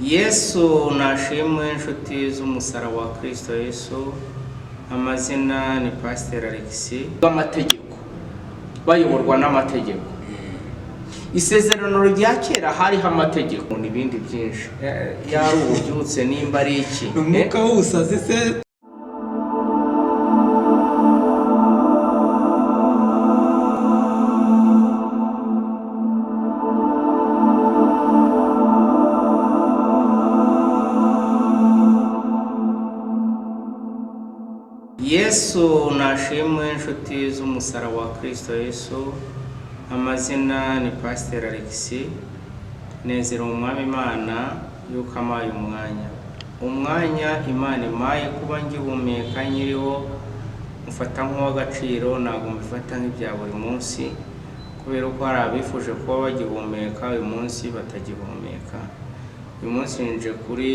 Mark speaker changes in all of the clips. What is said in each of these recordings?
Speaker 1: Yesu nashimwe inshuti z'umusaraba wa Kristo Yesu. Amazina ni Pastor Alexis. Amategeko bayoborwa n'amategeko. Isezerano rya kera hariho amategeko n'ibindi byinshi. Yari ububyutse nimba ari iki
Speaker 2: umwuka w'ubusazi se.
Speaker 1: Yesu nashimwe inshuti z'umusaraba wa Kristo Yesu. Amazina ni Pastor Alexis. Nezera umwami Imana yuko amaye umwanya Imana imaye kuba ngihumeka nyiriho mufata nk'uw'agaciro, ntabwo mbifata nk'ibya buri munsi, kubera ko hari abifuje kuba bagihumeka uyu munsi batagihumeka. Uyu munsi nje kuri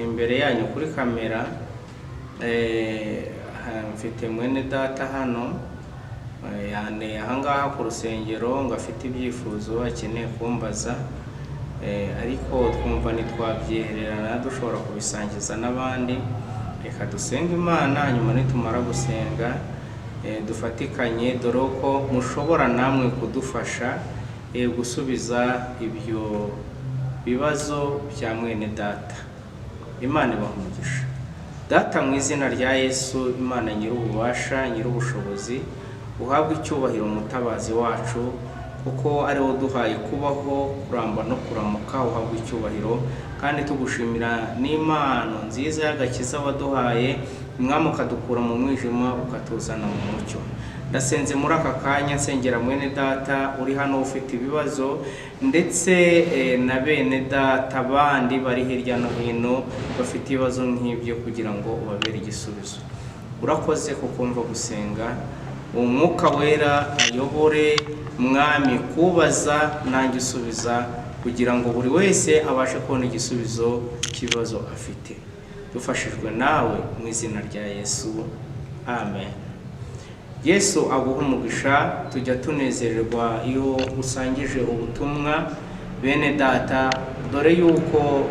Speaker 1: imbere yanyu kuri kamera, mfite mwene data hano ahangaha ku rusengero ngo afite ibyifuzo akeneye kumbaza, ariko twumva ntitwabyihererana dushobora kubisangiza n'abandi. Reka dusenge Imana, hanyuma nitumara gusenga dufatikanye, dore ko mushobora namwe kudufasha gusubiza ibyo bibazo bya mwene data. Imana ibahe umugisha. Data, mu izina rya Yesu, Imana nyir'ububasha nyir'ubushobozi, uhabwe icyubahiro umutabazi wacu, kuko ari wo duhaye kubaho, kuramba no kuramuka. Uhabwe icyubahiro kandi tugushimira n'impano nziza y'agakiza waduhaye, Mwami ukadukura mu mwijima ukatuzana mu mucyo. Ndasenze muri aka kanya nsengera mwene data uri hano ufite ibibazo, ndetse na bene data bandi bari hirya no hino bafite ibibazo nk'ibyo, kugira ngo ubabere igisubizo. Urakoze kukumva gusenga, umwuka wera ayobore Mwami kubaza nanjye usubiza, kugira ngo buri wese abashe kubona igisubizo cy'ibibazo afite. Dufashijwe nawe mu izina rya Yesu, amen. Yesu aguha umugisha. Tujya tunezererwa iyo usangije ubutumwa bene data, dore yuko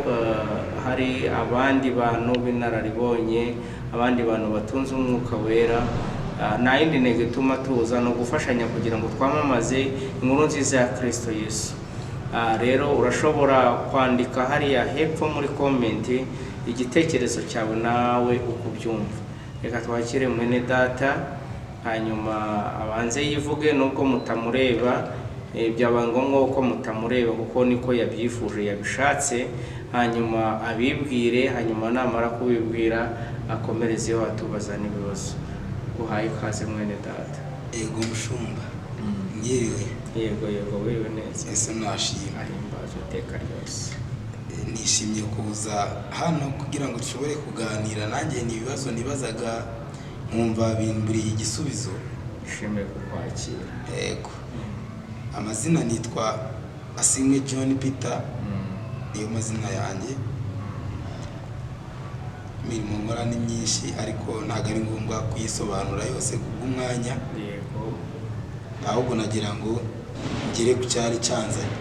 Speaker 1: hari abandi bantu b'inararibonye, abandi bantu batunze umwuka wera. Nta yindi ntego ituma tuza no gufashanya kugira ngo twamamaze inkuru nziza ya Kristo Yesu. Rero urashobora kwandika hariya hepfo muri komenti igitekerezo cyawe nawe uko ubyumva. Reka twakire mwene data, hanyuma abanze yivuge nubwo mutamureba. Byaba ngombwa ko mutamureba kuko niko yabyifuje yabishatse, hanyuma abibwire, hanyuma namara kubibwira akomerezeho atubaza n'ibibazo. Uhaye ikaze mwene data.
Speaker 2: Yego mushumba. Nyiriwe.
Speaker 1: Yego wewe neza.
Speaker 2: Yesu nashimye.
Speaker 1: Ahimbaza iteka ryose.
Speaker 2: Nishimye kuza hano kugira ngo dushobore kuganira. Nanjye ni ibibazo nibazaga nkumva bimburiye igisubizo.
Speaker 1: Ishimwe kukwakira.
Speaker 2: Yego. Amazina nitwa Asimwe John Peter. Niyo mazina yanjye. Imirimo nkora ni myinshi, ariko ntabwo ari ngombwa kuyisobanura yose kubw'umwanya.
Speaker 1: Yego.
Speaker 2: Ahubwo nagira ngo ngere ku cyari cyanzanye.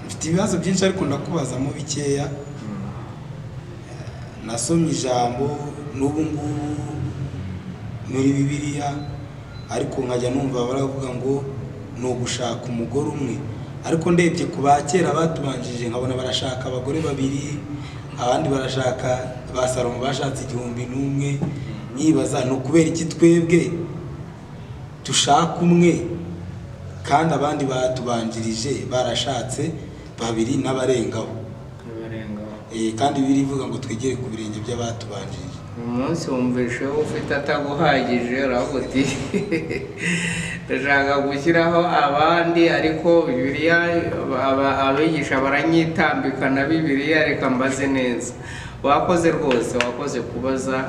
Speaker 2: Mfite ibibazo byinshi ariko ndakubazamo bikeya. Nasomye ijambo n'ubu ngubu muri Bibiliya, ariko nkajya numva baravuga ngo ni ugushaka umugore umwe, ariko ndebye ku bakera batubanjije nkabona barashaka abagore babiri, abandi barashaka ba Salomo bashatse 1001. Nibaza no kubera iki twebwe dushaka umwe kandi abandi batubanjirije barashatse babiri n'abarengaho. Kandi birivuga ngo twegere ku birenge by'abatubanjirije.
Speaker 1: Umunsi wumvishe ufite ataguhagije uravuga uti ndashaka gushyiraho abandi, ariko Bibiliya abigisha baranyitambika na Bibiliya, reka mbaze neza. Wakoze rwose, wakoze kubaza,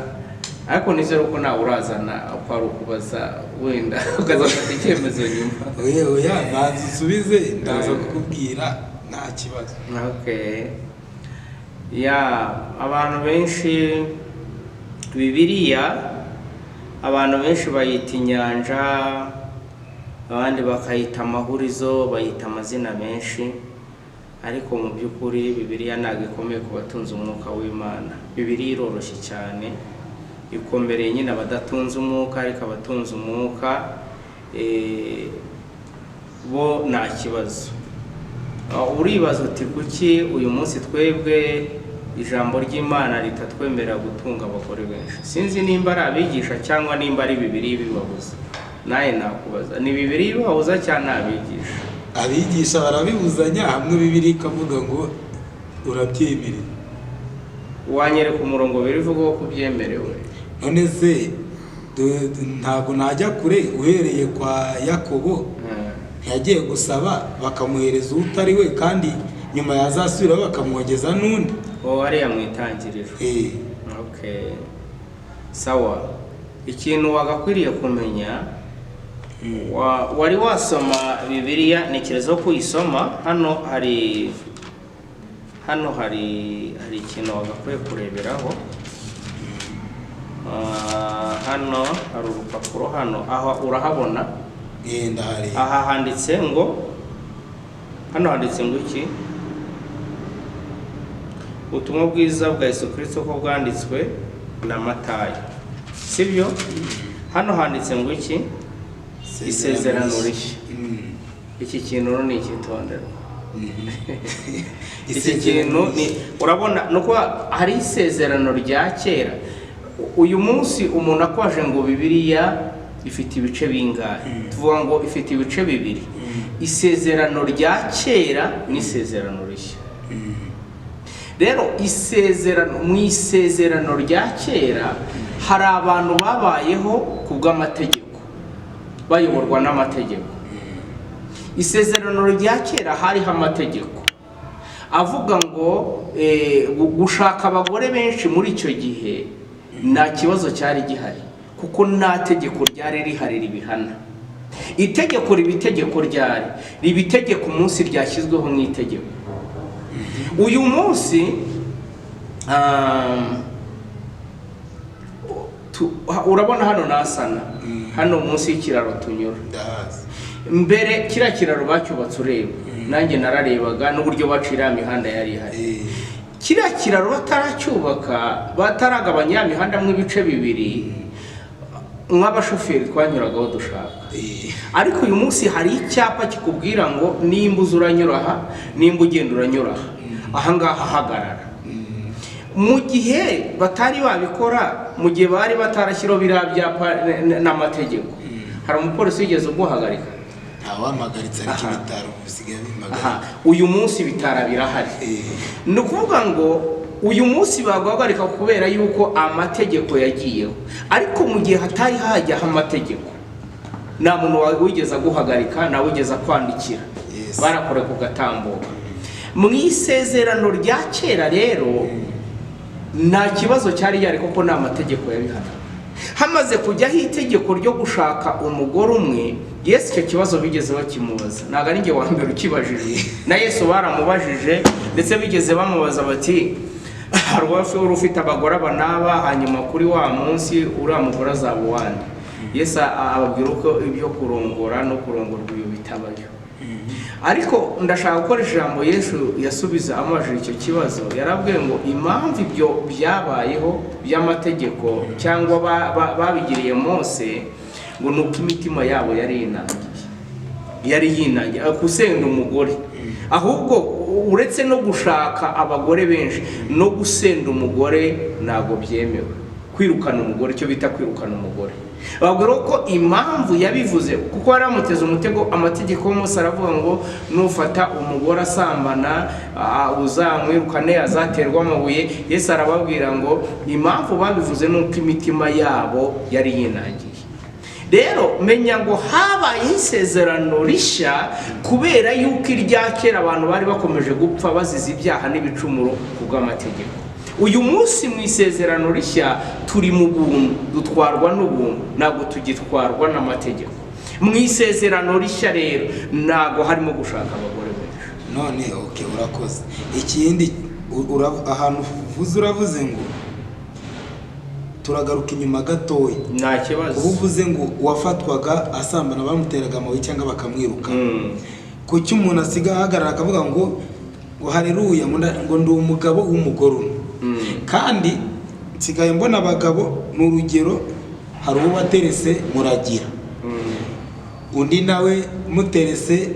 Speaker 1: ariko nizere ko nawe urazana uko ari ukubaza, wenda ukazafata icyemezo nyuma.
Speaker 2: Oya banza usubize, ndaza kukubwira nta kibazo.
Speaker 1: Okay. Abantu benshi Bibiliya, abantu benshi bayita inyanja, abandi bakayita amahurizo, bayita amazina menshi. ariko mu by'ukuri Bibiliya ntabwo ikomeye ku batunze umwuka w'Imana. Bibiliya iroroshye cyane, ikomereye nyine abadatunze umwuka, ariko abatunze umwuka bo nta kibazo. Uribaza uti kuki uyu munsi twebwe ijambo ry'Imana ritatwemerera gutunga abagore benshi? Sinzi nimba ari abigisha cyangwa nimba ari Bibiliya ibibabuza. Naye nakubaza, ni Bibiliya ibibabuza cyangwa abigisha?
Speaker 2: Abigisha barabibuzanya, hamwe Bibiliya ikavuga ngo urabyemerera.
Speaker 1: Wanyereka umurongo birivuga ko kubyemerewe?
Speaker 2: None se ntabwo najya kure, uhereye kwa Yakobo yagiye gusaba bakamuhereza utari we, kandi nyuma yazasubira bakamwogeza n'undi.
Speaker 1: Ariya mu itangiriro. Okay, sawa. Ikintu wagakwiriye kumenya, wari wasoma Bibiliya, ntekereza ko uyisoma. Hano hari ikintu wagakwiye kureberaho. Hano hari urupapuro, hano aho urahabona.
Speaker 2: Ndahari.
Speaker 1: Aha handitse ngo, hano handitse ngo iki? Ubutumwa bwiza bwa Yesu Kristo ko bwanditswe na Matayo, sibyo? Hano handitse ngo iki? Isezerano rishya. Iki kintu ni ikitondero. Iki kintu ni, urabona nuko hari isezerano rya kera. Uyu munsi umuntu akwaje ngo Bibiliya ifite ibice bingahe? Tuvuga ngo ifite ibice bibiri, isezerano rya kera n'isezerano rishya. Rero mu isezerano rya kera hari abantu babayeho ku bw'amategeko, bayoborwa n'amategeko. Isezerano rya kera hariho amategeko avuga ngo gushaka abagore benshi muri icyo gihe nta kibazo cyari gihari, kuko nta tegeko ryari rihari ribihana. Itegeko riba itegeko ryari, riba itegeko umunsi ryashyizweho mu itegeko. Uyu munsi urabona hano nasana, hano munsi y'ikiraro tunyura. Mbere kiriya kiraro bacyubatse ureba, nanjye nararebaga n'uburyo bacira imihanda yari ihari. Kiriya kiraro bataracyubaka, bataragabanya imihanda mu ibice bibiri, nk'abashoferi twanyuragaho dushaka. Ariko uyu munsi hari icyapa kikubwira ngo nimba uza uranyura aha, nimba ugenda uranyura aha, ahangaha hagarara. Mu gihe batari babikora, mu gihe bari batarashyiraho biriya byapa n'amategeko, hari umupolisi wigeze uguhagarika?
Speaker 2: Ntawamagaritse, ariko ibitaro bisigaye bimagarika.
Speaker 1: Uyu munsi ibitaro birahari. Ni ukuvuga ngo uyu munsi baguhagarika kubera yuko amategeko yagiyeho, ariko mu gihe hatari hajyaho amategeko nta muntu wigeze aguhagarika, nawe wigeze kwandikira, barakore ku gatambuka. Mu isezerano rya kera rero nta kibazo cyari yari, kuko nta mategeko yabihana. Hamaze kujyaho itegeko ryo gushaka umugore umwe, Yesu icyo kibazo bigeze bakimubaza. Ntabwo ari njye wa mbere ukibajije, na Yesu baramubajije, ndetse bigeze bamubaza bati hari uwari ufite abagore aba n'aba, hanyuma kuri wa munsi uriya mugore azaba uwande. Yesu ababwira uko ibyo kurongora no kurongorwa ibyo bitabayo. Ariko ndashaka gukoresha ijambo Yesu yasubiza amajije icyo kibazo. Yarabwiye ngo impamvu ibyo byabayeho by'amategeko cyangwa babigiriye Mose, ngo nuko imitima yabo yari yinangiye gusenda umugore. Ahubwo uretse no gushaka abagore benshi, no gusenda umugore ntabwo byemewe. Kwirukana umugore, cyo bita kwirukana umugore. Babwira ko impamvu yabivuze kuko yaramuteze umutego. Amategeko Mose aravuga ngo nufata umugore asambana uzamwirukane, azaterwa amabuye. Yesu arababwira ngo impamvu babivuze nuko imitima yabo yari yinangiye. Rero menya ngo habaye isezerano rishya kubera yuko irya kera abantu bari bakomeje gupfa bazize ibyaha n'ibicumuro ku bw'amategeko. Uyu munsi mu isezerano rishya turi mu buntu, dutwarwa n'ubuntu, ntabwo tugitwarwa n'amategeko. Mu isezerano rishya rero ntabwo harimo gushaka abagore benshi.
Speaker 2: None okay, urakoze. Ikindi ahantu uravuze ngo turagaruka inyuma gatoya.
Speaker 1: Nta kibazo.
Speaker 2: Uvuze ngo wafatwaga asambana bamuteraga amabuye cyangwa bakamwiruka. Kuki umuntu asiga ahagarara akavuga ngo ngo haleluya ngo ndi umugabo w'umugore umwe. Kandi nsigaye mbona abagabo n'urugero, hari uwo waterese muragira, undi nawe muterese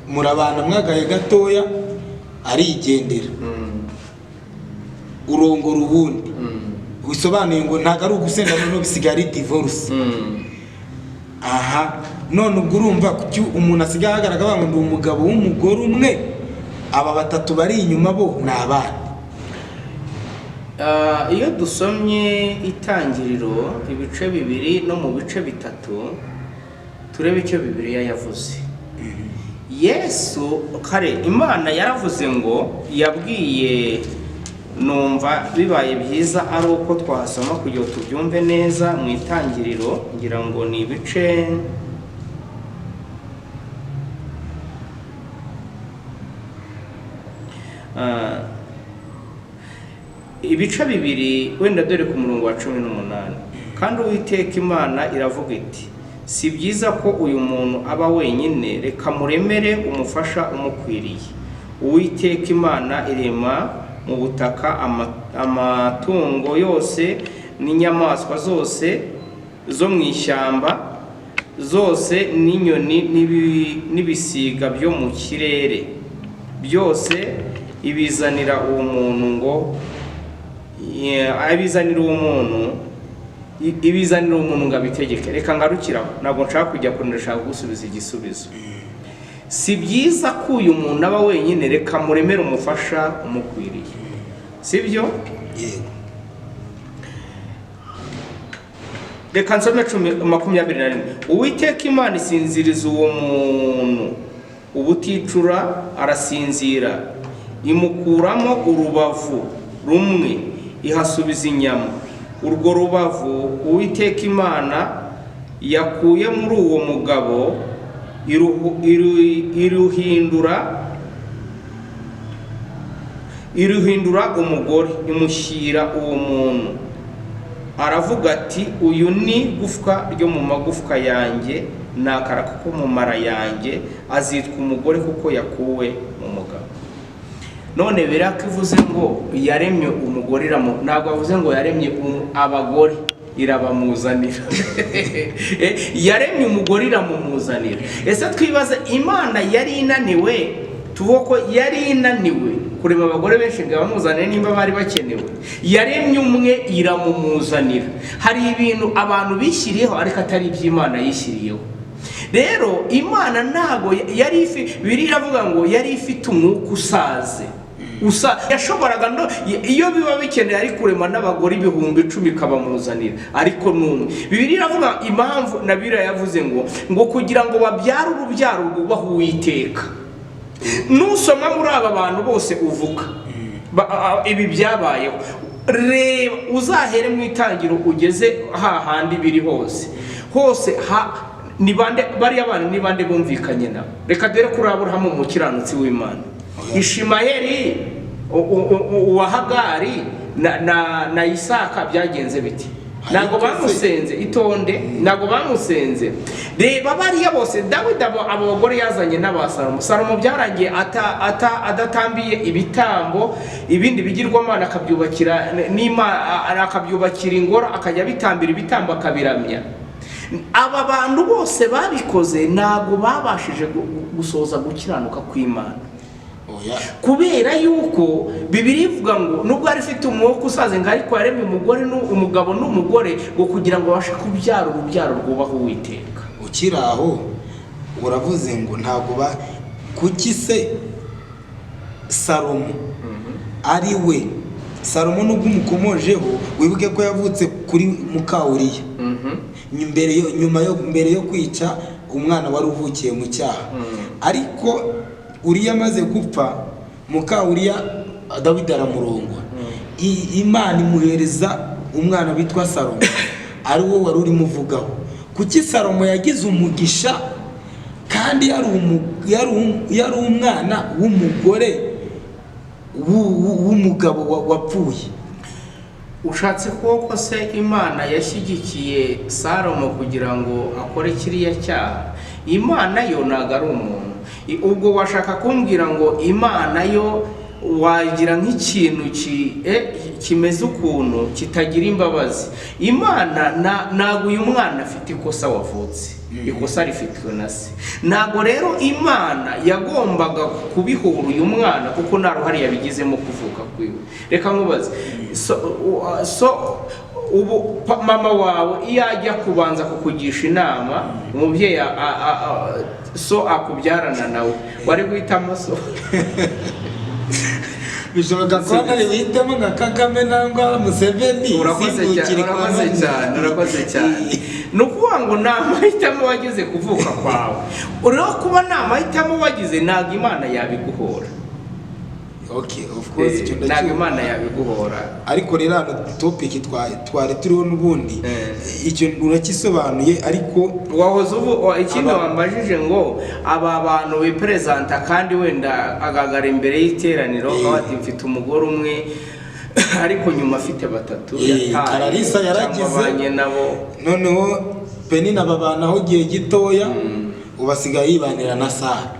Speaker 2: murabana mwagaye gatoya arigendera, urongora ubundi, bisobanuye ngo ntago ari ugusenda no bisigaye ari divorce. Aha none ubwo urumva kuki umuntu asigaye agaragara ngo ndi umugabo w'umugore umwe, aba batatu bari inyuma bo ni abana.
Speaker 1: Iyo dusomye Itangiriro ibice 2 no mu bice 3 turebe icyo Bibiliya yavuze. Yesu kare Imana yaravuze ngo yabwiye, numva bibaye byiza ari uko twasoma kugira tubyumve neza mu Itangiriro, ngira ngo ni ibice ibice 2 wenda dore ku murongo wa 18. Kandi Uwiteka Imana iravuga iti, si byiza ko uyu muntu aba wenyine, reka muremere umufasha umukwiriye. Uwiteka Imana irema mu butaka amatungo yose n'inyamaswa zose zo mu ishyamba zose, n'inyoni n'ibisiga byo mu kirere byose, ibizanira uwo muntu ngo ibizanira umuntu ngo abitegeke. Reka ngarukira, ntabwo nshaka kujya kure, ndashaka gusubiza igisubizo. Si byiza ko uyu muntu aba wenyine, reka muremere umufasha umukwiriye, sibyo? Reka nsome 21. Uwiteka Imana isinziriza uwo muntu ubuticura, arasinzira, imukuramo urubavu rumwe, ihasubiza inyama. Urwo rubavu Uwiteka Imana yakuye muri uwo mugabo iruhindura umugore, imushyira uwo muntu. Aravuga ati, uyu ni gufwa ryo mu magufwa yanjye, nakara ko mu mara yanjye, azitwa umugore kuko yakuwe mu mugabo. None birakivuze ngo yaremye umugore ntabwo avuze ngo yaremye abagore irabamuzanira. Yaremye umugore iramumuzanira. Ese twibaze, Imana yari inaniwe, tuvuga ko yari inaniwe kurema abagore benshi ngo bamuzanire nimba bari bakenewe? Yaremye umwe iramumuzanira. Hari ibintu abantu bishyiriyeho ariko atari iby'Imana yishyiriyeho. Rero Imana ntago yari biravuga ngo yari ifite umwuka usaze. Yashoboraga iyo biba bikeneye ari kurema n'abagore 10,000 kabamuzanira, ariko numwe. Bibiliya iravuga impamvu na Bibiliya yavuze ngo kugira ngo babyare urubyaro rwubaha Uwiteka. Nusoma muri aba bantu bose uvuga ibi byabayeho, reba uzahere mu Itangiriro ugeze hahandi biri hose ni bande bari abantu, ni bande bumvikanye nabo? Reka dore kuri Aburahamu umukiranutsi w'Imana, Ishimayeli uwa Hagari na Isaka byagenze biti? Ntabwo bamusenze, itonde, ntabwo bamusenze. Reba bariya bose, Dawidi abo bagore yazanye n'abasalomo. Salomo byarangiye adatambiye ibitambo, ibindi bigirwamana akabyubakira akabyubakira ingoro, akajya bitambira ibitambo akabiramya. Aba bantu bose babikoze ntabwo babashije gusoza gukiranuka kw'Imana. Kubera yuko Bibiliya ivuga ngo nubwo ari ifite umwuka usaze ngo ariko yaremye umugabo n'umugore ngo kugira ngo babashe kubyara urubyaro rwubaha Uwiteka.
Speaker 2: Ukiraho uravuze ngo ntabwo kuki se Salomo ari we? Salomo nubwo umukomojeho, wibuke ko yavutse kuri Mukawuriya mbere yo kwica umwana wari uvukiye mu cyaha. Ariko Uriya amaze gupfa, Mukawuriya Dawidi aramurongora. Imana imuhereza umwana bitwa Salomo, ari wo wari urimo uvugaho. Kuki Salomo yagize umugisha kandi yari umwana w'umugore w'umugabo wapfuye?
Speaker 1: Ushatse ko se Imana yashyigikiye Salomo kugira ngo akore kiriya cyaha? Imana yo ntago ari umuntu. ubwo washaka kumbwira ngo Imana yo wagira nk'ikintu kimeze ukuntu kitagira imbabazi. Imana ntabwo uyu mwana afite ikosa wavutse, ikosa rifitwe na se. Ntabwo rero Imana yagombaga kubihura uyu mwana kuko nta ruhare yabigizemo kuvuka kwiwe. Reka nkubaze, ubu mama wawe iyo ajya kubanza kukugisha inama, umubyeyi so akubyarana nawe, wari guhitamo so?
Speaker 2: Bishoboka ko nari witemo nka Kagame nangwa Museveni.
Speaker 1: Urakoze cyane. Nukuvuga ngo nta mahitamo wagize kuvuka kwawe. Urero kuba nta mahitamo wagize ntabwo Imana yabiguhora.
Speaker 2: Okay, of course icyo
Speaker 1: ntabwo Imana yabiguhora.
Speaker 2: Ariko rero hano topic twari turiho n'ubundi icyo urakisobanuye, ariko
Speaker 1: wahoze ubu ikindi wambajije ngo aba bantu bipresenta kandi wenda agagara imbere y'iteraniro ati mfite umugore umwe ariko nyuma afite batatu
Speaker 2: Kararisa yaragize
Speaker 1: nabo,
Speaker 2: noneho Penina babanaho gihe gitoya ubasigaye yibanira na Sara.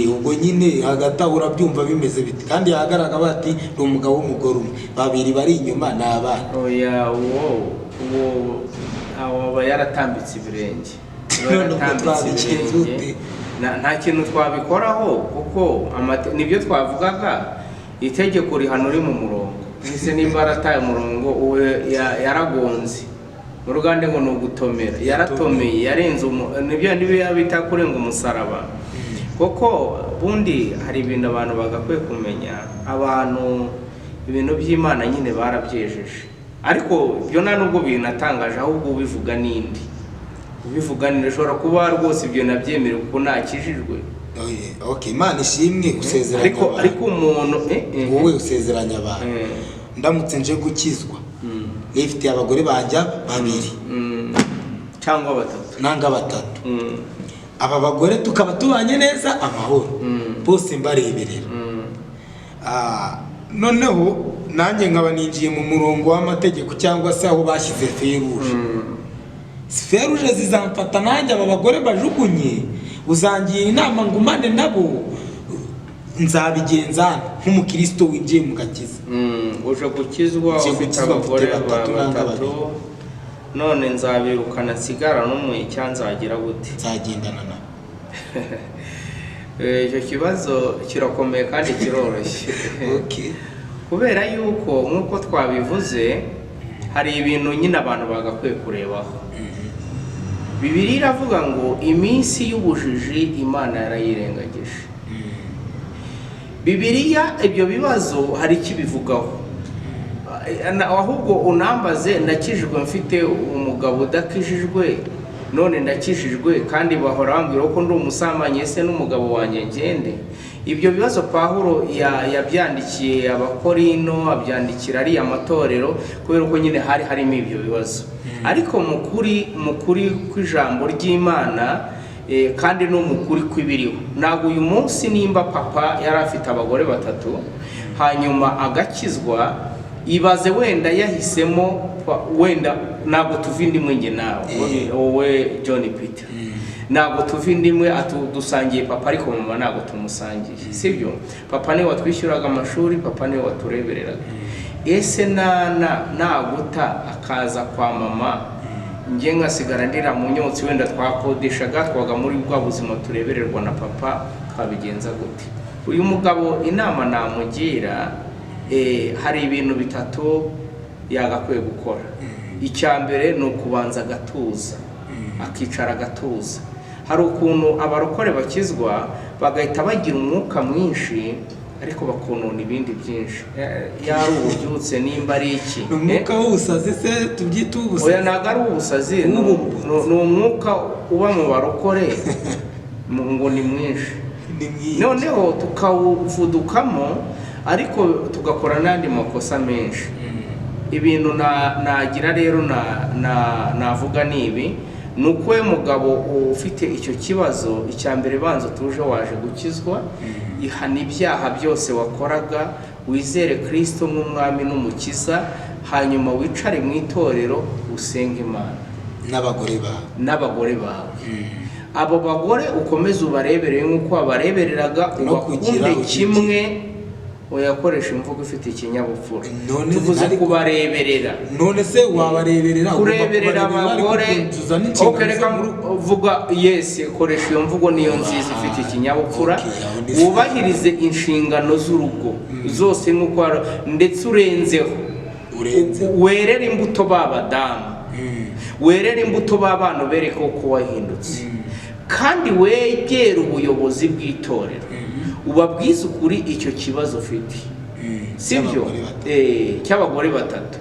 Speaker 2: Ubwo nyine hagati aho urabyumva bimeze bite, kandi yahagaragara bati ni umugabo w'umugore umwe, babiri bari inyuma ni abana.
Speaker 1: Oya uwo aba yaratambitse ibirenge, nta kintu twabikoraho kuko nibyo twavugaga. Itegeko rihano uri mu murongo, ese nimba arataye umurongo uwe yaragonze mu rugande ngo ni ugutomera, yaratomeye yarenze nibyo bita kurenga umusaraba. Koko bundi hari ibintu abantu bagakwiye kumenya, abantu ibintu by'Imana nyine barabyejeje, ariko byo nta nubwo binatangaje, ahubwo ubivuga n'indi ubivuganira ushobora kuba rwose ibyo nabyemera kuko nakijijwe.
Speaker 2: Okay, Imana ishimwe usezeranya abantu,
Speaker 1: ariko umuntu
Speaker 2: wowe usezeranya abantu ndamutse nje gukizwa nifitiye abagore bajya babiri
Speaker 1: cyangwa batatu
Speaker 2: nanga batatu, aba bagore tukaba tubanye neza amahoro bose mbareberera, noneho nanjye nkaba ninjiye mu murongo w'amategeko cyangwa se aho bashyize feruje zizamfata nanjye aba bagore bajugunye, uzangira inama ngumane nabo, nzabigenza nk'umukristo winjiye mu gakiza.
Speaker 1: Uje gukizwa ufite abagore batatu, none nzabirukana nsigara n'umwe cyangwa nzagira gute?
Speaker 2: Nzagendana nabo.
Speaker 1: Icyo kibazo kirakomeye kandi kiroroshye.
Speaker 2: Okay.
Speaker 1: Kubera yuko nk'uko twabivuze hari ibintu nyine abantu bagakwiye kurebaho. Bibiliya iravuga ngo iminsi y'ubujiji Imana yarayirengagije. Bibiliya ibyo bibazo hari kibivugaho, ahubwo unambaze nakijijwe mfite umugabo udakijijwe, none ndakijijwe kandi bahora bambwira ko ndi umusambanyi, ese n'umugabo wanjye ngende? Ibyo bibazo Pawulo yabyandikiye Abakorino, abyandikira ari amatorero, kubera ko nyine hari harimo ibyo bibazo. Ariko mukuri kw'ijambo ry'Imana kandi no mukuri kw'ibiriho, ntabwo uyu munsi nimba papa yari afite abagore batatu hanyuma agakizwa, ibaze wenda yahisemo wenda ntabwo tuva indimwe nge nawe wowe John Peter, ntabwo tuva indimwe dusangiye papa ariko mama ntabwo tumusangiye, sibyo? Papa niwe watwishyuraga amashuri, papa niwe waturebereraga. Ese naguta akaza kwa mama, nge ngasigara ndira mu nyotsi, wenda twakodeshaga twaga muri bwa buzima turebererwa na papa, twabigenza gute? Uyu mugabo inama namugira, hari ibintu bitatu yagakwiye gukora. Icya mbere ni ukubanza agatuza, akicara agatuza. Hari ukuntu abarokore bakizwa bagahita bagira umwuka mwinshi ariko bakonona ibindi byinshi, yari ububyutse nimba ari iki,
Speaker 2: umwuka w'ubusazi se tubyita ubusazi?
Speaker 1: Oya, ntabwo ari ubusazi, ni umwuka uba mu barokore ngo ni mwinshi, noneho tukawuvudukamo ariko tugakora n'andi makosa menshi. Ibintu nagira rero navuga nibi, nuko we mugabo ufite icyo kibazo, icya mbere banza tuje waje gukizwa, ihana ibyaha byose wakoraga, wizere Kristo nk'umwami n'umukiza, hanyuma wicare mu itorero usenge Imana
Speaker 2: n'abagore bawe.
Speaker 1: abo bagore ukomeze ubarebereye nk'uko wabarebereraga, ubakunde kimwe, uyakoresha imvugo ifite ikinyabupfura. Tuvuze kubareberera.
Speaker 2: None se wabareberera?
Speaker 1: Kureberera abagore, reka vuga yes, koresha iyo mvugo niyo nziza ifite ikinyabupfura. Wubahirize inshingano z'urugo zose nk'uko ndetse urenzeho. Werere imbuto b'abadamu, werere imbuto b'abana, bereka uko wahindutse, kandi wegera ubuyobozi bw'itorero ubabwiza ukuri icyo kibazo ufite, sibyo cy'abagore batatu.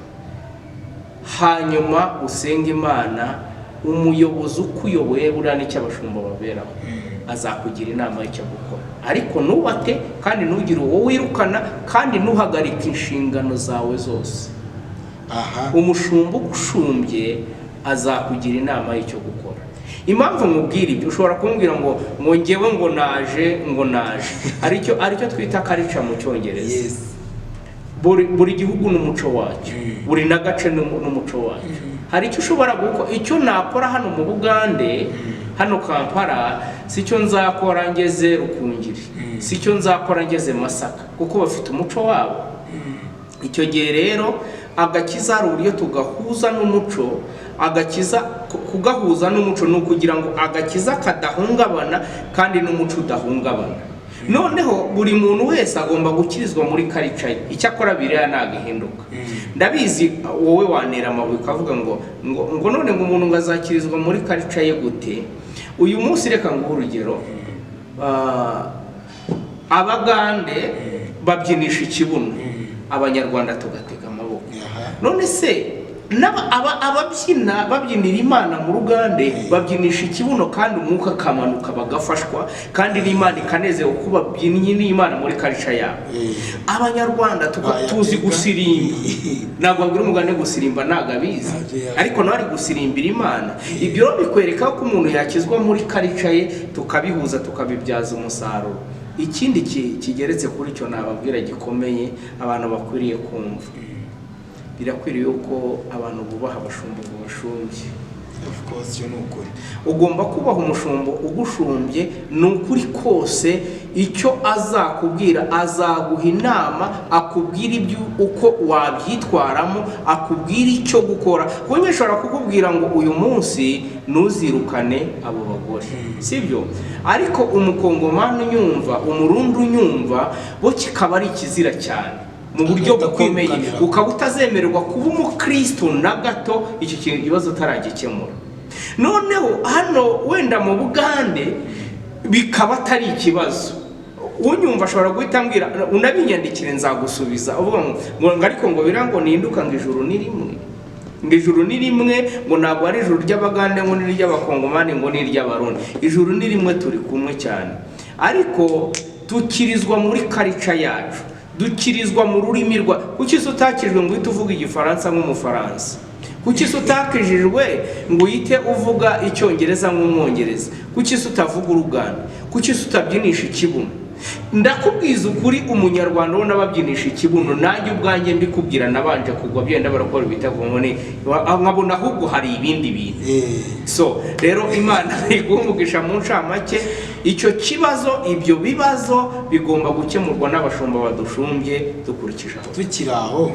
Speaker 1: Hanyuma usenga Imana, umuyobozi ukuyoboye buriya n'icyo abashumba baberaho azakugira inama y'icyo gukora, ariko nubate kandi ntugire uwo wirukana, kandi ntuhagarike inshingano zawe zose. Umushumba ugushumbye azakugira inama y'icyo gukora. Impamvu mubwira ibyo, ushobora kumbwira ngo ngewe ngo naje aricyo twita karica mu Cyongereza. Buri gihugu n'umuco wacyo, buri nagace n'umuco wacyo. Hari icyo ushobora gukora, icyo nakora hano mu Bugande, hano Kampala, sicyo nzakora ngeze Rukungiri, sicyo nzakora ngeze Masaka, kuko bafite umuco wabo. Icyo gihe rero agakiza ari uburyo tugahuza n'umuco. Agakiza kugahuza n'umuco ni ukugira ngo agakiza kadahungabana kandi n'umuco udahungabana. Noneho buri muntu wese agomba gukirizwa muri karica ye. Icyakora biriya nagahinduka. Ndabizi wowe wanera amabuye ukavuga ngo none ngo umuntu ngazakirizwa muri karica ye gute? Uyu munsi reka nguhe urugero. Abagande babyinisha ikibuno, Abanyarwanda tugatega amaboko. None se babyinira Imana mu Rugande babyinisha ikibuno, kandi umwuka kamanuka bagafashwa, kandi n'Imana ikanezerwa uko babyinnye n'Imana muri karica yabo. Abanyarwanda tuzi gusirimba, ntabwo babwira umugande gusirimba nagabizi, ariko nawe ari gusirimbira Imana. Ibyo bikwereka ko umuntu yakizwa muri karica ye, tukabihuza tukabibyaza umusaruro. Ikindi kigeretse kuri cyo nababwira gikomeye abantu bakwiriye kumva, birakwiriye uko abantu bubaha abashumba ubashumbye.
Speaker 2: Of course, yo nukuri.
Speaker 1: Ugomba kubaha umushumba ugushumbye, nukuri kose. Icyo azakubwira, azaguha inama, akubwira ibyo uko wabyitwaramo, akubwira icyo gukora. Kuko nshobora kukubwira ngo uyu munsi ntuzirukane abo bagore, sibyo? Ariko umukongomani unyumva, umurundi unyumva, bo kikaba ari ikizira cyane mu buryo bukomeye, ukaba utazemererwa kuba umukristo na gato icyo kibazo utaragikemura. Noneho hano wenda mu Bugande bikaba atari ikibazo, unyumva ashobora guhita ambwira unabinyandikire nzagusubiza, uvuga ngo ariko ngo birango ninduka ngo ijuru ni rimwe, ngo ijuru ni rimwe, ngo ntabwo ari ijuru ry'Abagande ngo ni ry'Abakongomani ngo ni ry'Abarundi. Ijuru ni rimwe, turi kumwe cyane, ariko tukirizwa muri karica yacu, dukirizwa mu rurimi rwa. Kuki utakijwe ngo uhite uvuga Igifaransa nk'Umufaransa? Kuki utakijijwe ngo uhite uvuga Icyongereza nk'Umwongereza? Kuki utavuga Uruganda? Kuki utabyinisha ikibuno? Ndakubwiza ukuri, Umunyarwanda wo nababyinisha ikibuno, nanjye ubwanjye mbikubwira nabanje kugwa byenda barakora ibitavumwe ne nkabona ahubwo hari ibindi bintu. So rero Imana igumugisha mu ncamake. Icyo kibazo, ibyo bibazo bigomba gukemurwa n'abashumba badushumbye dukurikije aho
Speaker 2: tukiraho.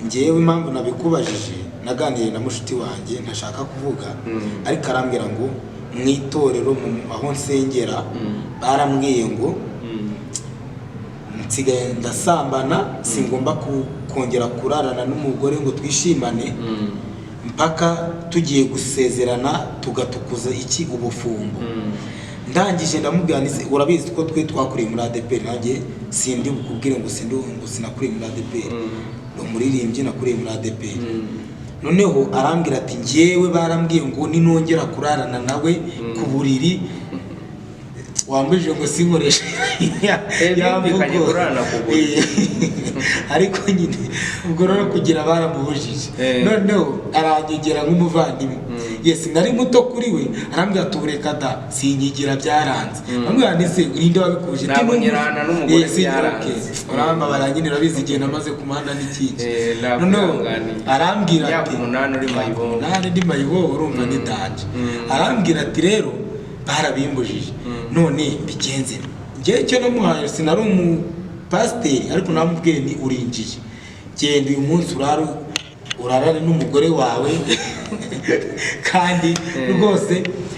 Speaker 2: Ngewe impamvu nabikubajije, naganiriye na mushuti wanjye ntashaka kuvuga, ariko arambwira ngo mwitorero aho nsengera barambwiye ngo nsigaye ndasambana, singomba kongera kurarana n'umugore ngo twishimane mpaka tugiye gusezerana tugatukuza iki ubufungo. Ndangije ndamubwira nise, urabizi ko twe twakuriye muri ADPR, nanjye sindi bukubwire ngo sinakuriye muri ADPR, umuririmbyi nakuriye muri ADPR. Noneho arambwira ati ngewe barambwiye ngo ninongera kurarana nawe ku buriri wambije ngo sinkoreshe
Speaker 1: yambikanye kurana ku buriri.
Speaker 2: Ariko nyine ubwo rero kugira baramubujije. Noneho aranyegera nk'umuvandimwe. Yes, nari muto kuri we, arambwira tubureka da sinyigira byaranze. Ambwira nise inde wabikuje
Speaker 1: timonyerana n'umugore byaranze.
Speaker 2: Uramba baranyine rabizi igihe namaze kumahanda n'ikindi. Noneho arambwira ati
Speaker 1: umunani uri mayibo,
Speaker 2: nari ndi mayibo urumva ni danje. Arambwira ati rero barabimbujije none mbigenze njye cyo namuhaye sinari umupasiteri ariko namubwiye ni urinjije genda uyu munsi urarane n'umugore wawe kandi rwose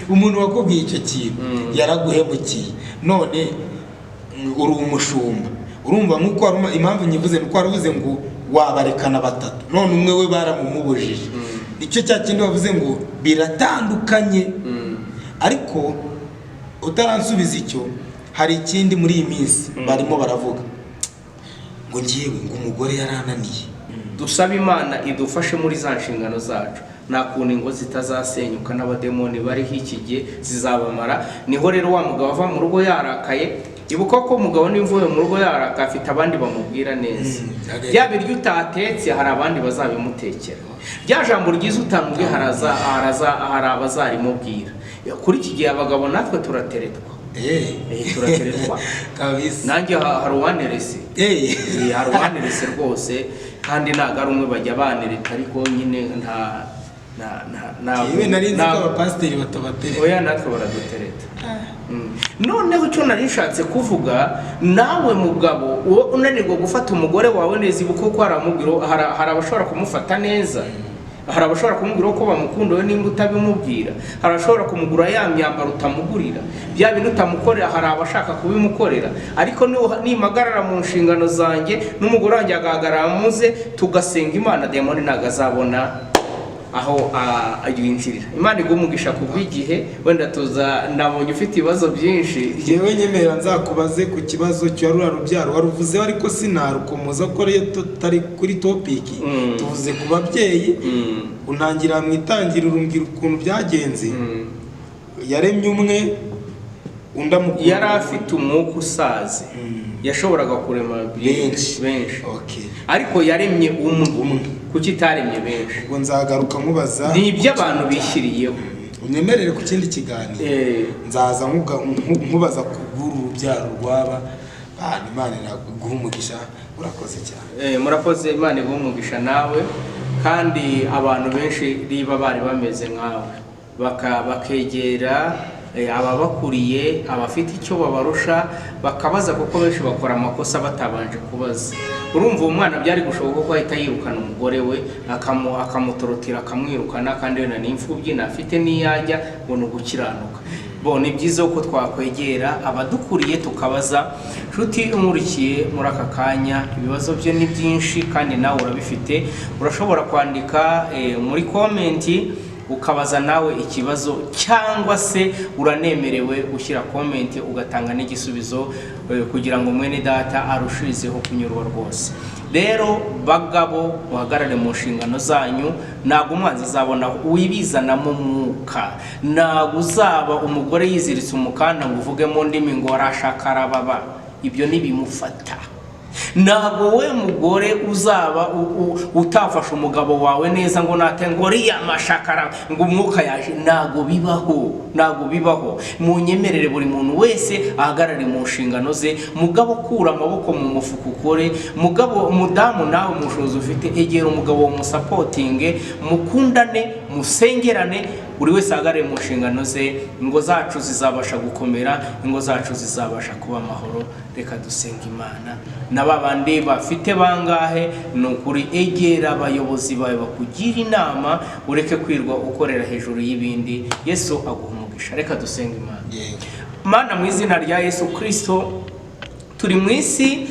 Speaker 2: umuntu wakubwiye icyo kintu yaraguhemukiye none uri umushumba urumva nk'uko impamvu nyivuze nuko waravuze ngo wabarekana batatu none umwe we baramumubujije icyo cya kindi wavuze ngo biratandukanye ariko utaransubiza icyo hari ikindi muri iyi minsi barimo baravuga ngo ngiyewe ngo umugore yarananiye
Speaker 1: dusaba Imana idufashe muri za nshingano zacu nta kuntu ingo zitazasenyuka n'abademoni bariho iki gihe zizabamara niho rero wa mugabo ava mu rugo yarakaye ibuka ko umugabo n'imvuye mu rugo yarakaye afite abandi bamubwira neza bya biryo utatetse hari abandi bazabimutekera rya jambo ryiza utamubwiye hari abazarimubwira kuri iki gihe abagabo natwe turateretwa turateretwa
Speaker 2: kabisa
Speaker 1: nanjye hari uwanerese hari uwanerese rwose kandi ntago ari umwe bajya banereta ariko nyine
Speaker 2: yewe nari nzi ko abapasiteri batabatereta
Speaker 1: oya natwe baradutereta noneho icyo nari nshatse kuvuga nawe mugabo unanirwa gufata umugore wawe neza ibuka ko hari abashobora kumufata neza hari abashobora kumubwira ko bamukunda we nimba utabimubwira hari abashobora kumugura ya myambaro utamugurira bya bintu utamukorera hari abashaka kubimukorera ariko nimagarara mu nshingano zanjye n'umugore wanjye agahagarara muze tugasenga Imana demoni ntago azabona aho yinjirira Imana igumugisha kubw'igihe wenda tuza nabonye ufite ibibazo byinshi
Speaker 2: yewe nyemera nzakubaze ku kibazo cyarura rubyaro waruvuze ariko sinarukomoza ko tari kuri topic tuvuze ku babyeyi untangira mu itangiriro urumbwira ukuntu byagenze yaremye umwe undamukuru
Speaker 1: yari afite umwuka usaze yashoboraga kurema benshi ariko yaremye umwe kuki itaremye benshi
Speaker 2: ubwo nzagaruka mubaza
Speaker 1: ni ibyo abantu bishyiriyeho
Speaker 2: unyemerere ku kindi kiganiro nzaza nkubaza ku urubyaro rwaba Imana iguha umugisha urakoze cyane
Speaker 1: murakoze Imana iguha umugisha nawe kandi abantu benshi riba bari bameze nkawe bakegera ababakuriye abafite icyo babarusha bakabaza kuko benshi bakora amakosa batabanje kubaza urumva uwo mwana byari gushoboka ko ahita yirukana umugore we akamutorotira akamwirukana kandi wenda n'imfubyi nafite n'iyajya ngo ni ugukiranuka ni byiza ko twakwegera abadukuriye tukabaza nshuti umurikiye muri aka kanya ibibazo bye ni byinshi kandi nawe urabifite urashobora kwandika muri komenti ukabaza nawe ikibazo cyangwa se uranemerewe gushyira komenti ugatanga n'igisubizo kugira ngo mwene data arushirizeho kunyurwa rwose rero bagabo uhagarare mu nshingano zanyu ntabwo umwanzi azabona wibizanamo umwuka ntabwo uzaba umugore yiziritse umukanda ngo uvuge mu ndimi ngo arashaka arababa ibyo ntibimufata ntabwo we mugore uzaba utafasha umugabo wawe neza ngo ngo riya mashakara ngo umwuka yaje ntabwo bibaho munyemerere buri muntu wese ahagarare mu nshingano ze mugabo kura amaboko mu mufuka ukore mudamu nawe mushobozi ufite egera umugabo musapotinge mukundane musengerane buri wese ahagarare mu nshingano ze ingo zacu zizabasha gukomera ingo zacu zizabasha kuba amahoro reka dusenga Imana n'ababandi bafite bangahe nukuri egera abayobozi bawe bakugira inama ureke kwirwa ukorera hejuru y'ibindi Yesu aguha umugisha reka dusenga Imana Mana mu izina rya Yesu Kristo turi mu isi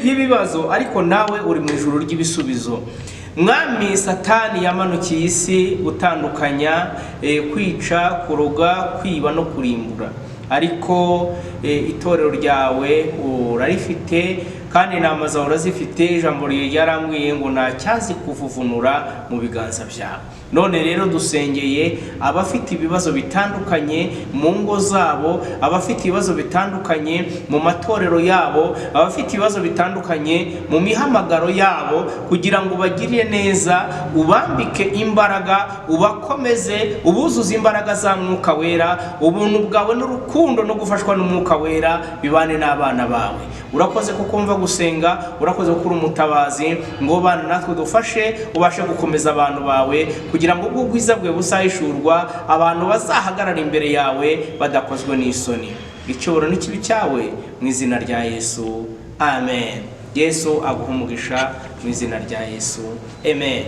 Speaker 1: y'ibibazo ariko nawe uri mu ijuru ry'ibisubizo mwami Satani yamanukiye isi gutandukanya kwica kuroga kwiba no kurimbura ariko itorero ryawe urarifite kandi inama zawe urazifite ijambo ryarambwiye ngo ntacyazi kuvuvunura mu biganza byawe none rero dusengeye abafite ibibazo bitandukanye mu ngo zabo abafite ibibazo bitandukanye mu matorero yabo abafite ibibazo bitandukanye mu mihamagaro yabo kugira ngo ubagirire neza ubambike imbaraga ubakomeze ubuzuze imbaraga za mwuka wera ubuntu bwawe n'urukundo no gufashwa n'umwuka wera bibane n'abana bawe urakoze kuko umva gusenga, urakoze kuko uri umutabazi, ngo bana natwe dufashe ubashe gukomeza abantu bawe kugira ngo ubwo bwiza bwe busahishurwa abantu bazahagarara imbere yawe badakozwe n'isoni. Icyubahiro n'ikibi cyawe mu izina rya Yesu, amen. Yesu aguha umugisha mu izina rya Yesu, amen.